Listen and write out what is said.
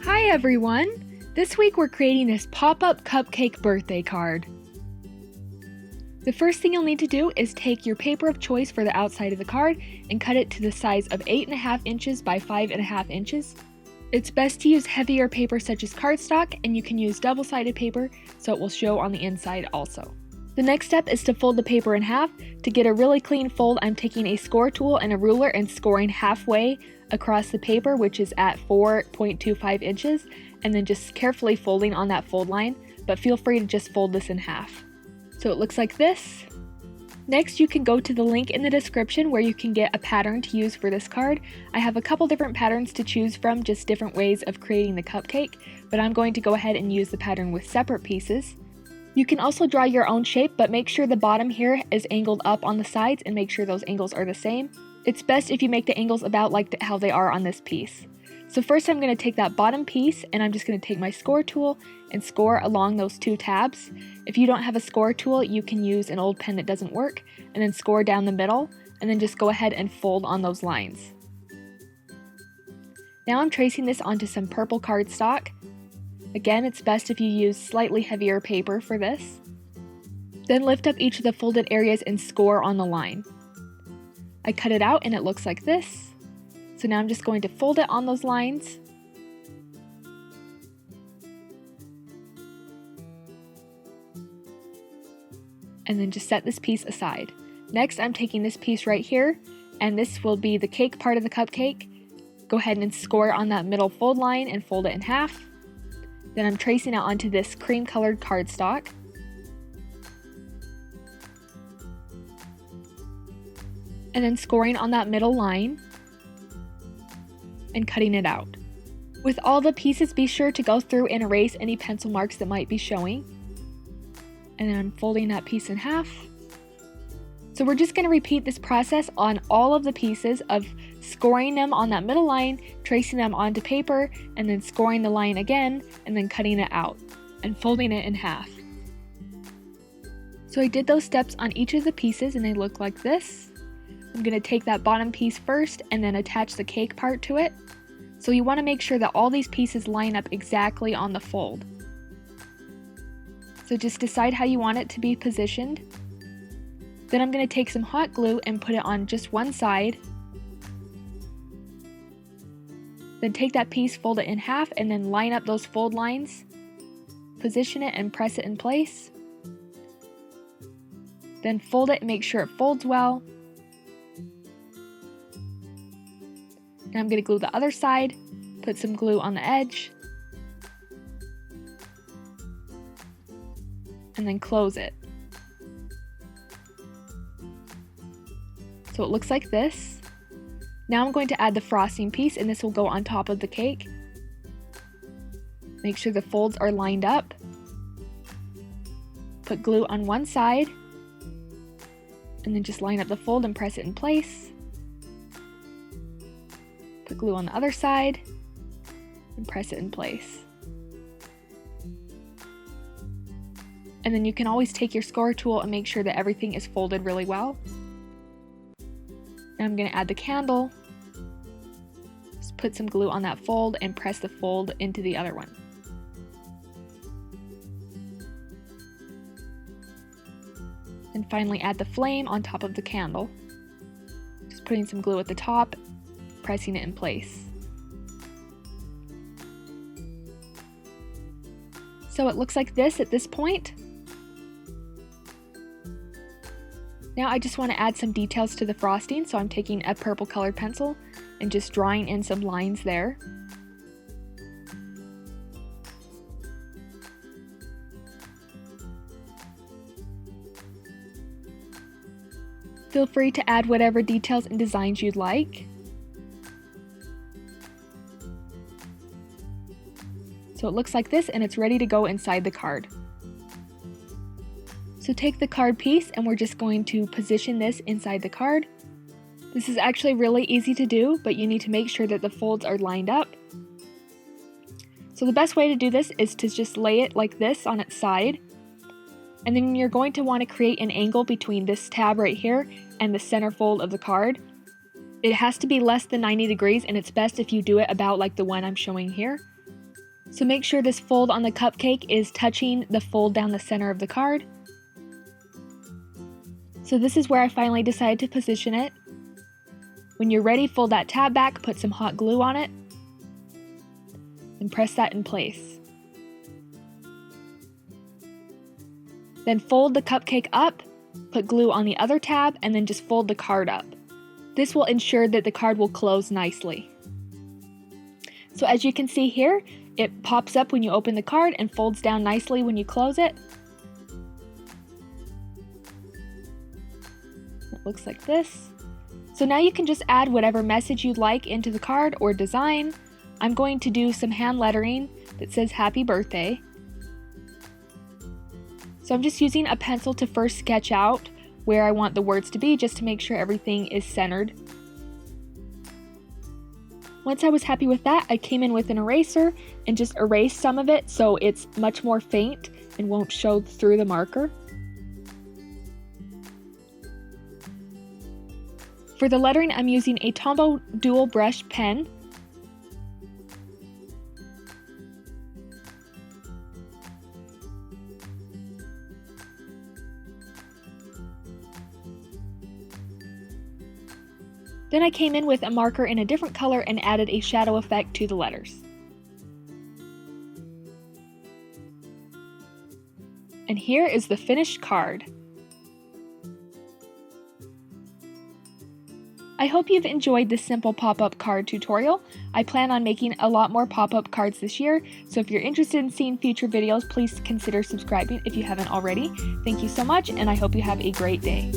Hi everyone! This week we're creating this pop-up cupcake birthday card. The first thing you'll need to do is take your paper of choice for the outside of the card and cut it to the size of 8.5 inches by 5.5 inches. It's best to use heavier paper such as cardstock, and you can use double-sided paper so it will show on the inside also. The next step is to fold the paper in half. To get a really clean fold, I'm taking a score tool and a ruler and scoring halfway across the paper, which is at 4.25 inches, and then just carefully folding on that fold line, but feel free to just fold this in half. So it looks like this. Next, you can go to the link in the description where you can get a pattern to use for this card. I have a couple different patterns to choose from, just different ways of creating the cupcake, but I'm going to go ahead and use the pattern with separate pieces. You can also draw your own shape, but make sure the bottom here is angled up on the sides and make sure those angles are the same. It's best if you make the angles about like how they are on this piece. So first I'm going to take that bottom piece and I'm just going to take my score tool and score along those two tabs. If you don't have a score tool, you can use an old pen that doesn't work, and then score down the middle, and then just go ahead and fold on those lines. Now I'm tracing this onto some purple cardstock. Again, it's best if you use slightly heavier paper for this. Then lift up each of the folded areas and score on the line. I cut it out and it looks like this. So now I'm just going to fold it on those lines. And then just set this piece aside. Next, I'm taking this piece right here, and this will be the cake part of the cupcake. Go ahead and score on that middle fold line and fold it in half. Then I'm tracing it onto this cream colored cardstock. And then scoring on that middle line and cutting it out. With all the pieces, be sure to go through and erase any pencil marks that might be showing. And then I'm folding that piece in half. So we're just going to repeat this process on all of the pieces of scoring them on that middle line, tracing them onto paper, and then scoring the line again, and then cutting it out and folding it in half. So I did those steps on each of the pieces and they look like this. I'm going to take that bottom piece first and then attach the cake part to it. So you want to make sure that all these pieces line up exactly on the fold. So just decide how you want it to be positioned. Then I'm going to take some hot glue and put it on just one side. Then take that piece, fold it in half, and then line up those fold lines. Position it and press it in place. Then fold it and make sure it folds well. And I'm going to glue the other side, put some glue on the edge, and then close it. So it looks like this. Now I'm going to add the frosting piece, and this will go on top of the cake. Make sure the folds are lined up. Put glue on one side, and then just line up the fold and press it in place. Put glue on the other side and press it in place. And then you can always take your score tool and make sure that everything is folded really well. Now I'm going to add the candle. Just put some glue on that fold and press the fold into the other one. And finally add the flame on top of the candle. Just putting some glue at the top, pressing it in place. So it looks like this at this point. Now I just want to add some details to the frosting, so I'm taking a purple colored pencil and just drawing in some lines there. Feel free to add whatever details and designs you'd like. So it looks like this, and it's ready to go inside the card. So take the card piece and we're just going to position this inside the card. This is actually really easy to do, but you need to make sure that the folds are lined up. So the best way to do this is to just lay it like this on its side. And then you're going to want to create an angle between this tab right here and the center fold of the card. It has to be less than 90 degrees, and it's best if you do it about like the one I'm showing here. So make sure this fold on the cupcake is touching the fold down the center of the card. So this is where I finally decided to position it. When you're ready, fold that tab back, put some hot glue on it, and press that in place. Then fold the cupcake up, put glue on the other tab, and then just fold the card up. This will ensure that the card will close nicely. So as you can see here, it pops up when you open the card and folds down nicely when you close it. It looks like this. So now you can just add whatever message you'd like into the card or design. I'm going to do some hand lettering that says happy birthday. So I'm just using a pencil to first sketch out where I want the words to be, just to make sure everything is centered. Once I was happy with that, I came in with an eraser and just erased some of it so it's much more faint and won't show through the marker. For the lettering, I'm using a Tombow dual brush pen. Then I came in with a marker in a different color and added a shadow effect to the letters. And here is the finished card. I hope you've enjoyed this simple pop-up card tutorial. I plan on making a lot more pop-up cards this year, so if you're interested in seeing future videos, please consider subscribing if you haven't already. Thank you so much, and I hope you have a great day.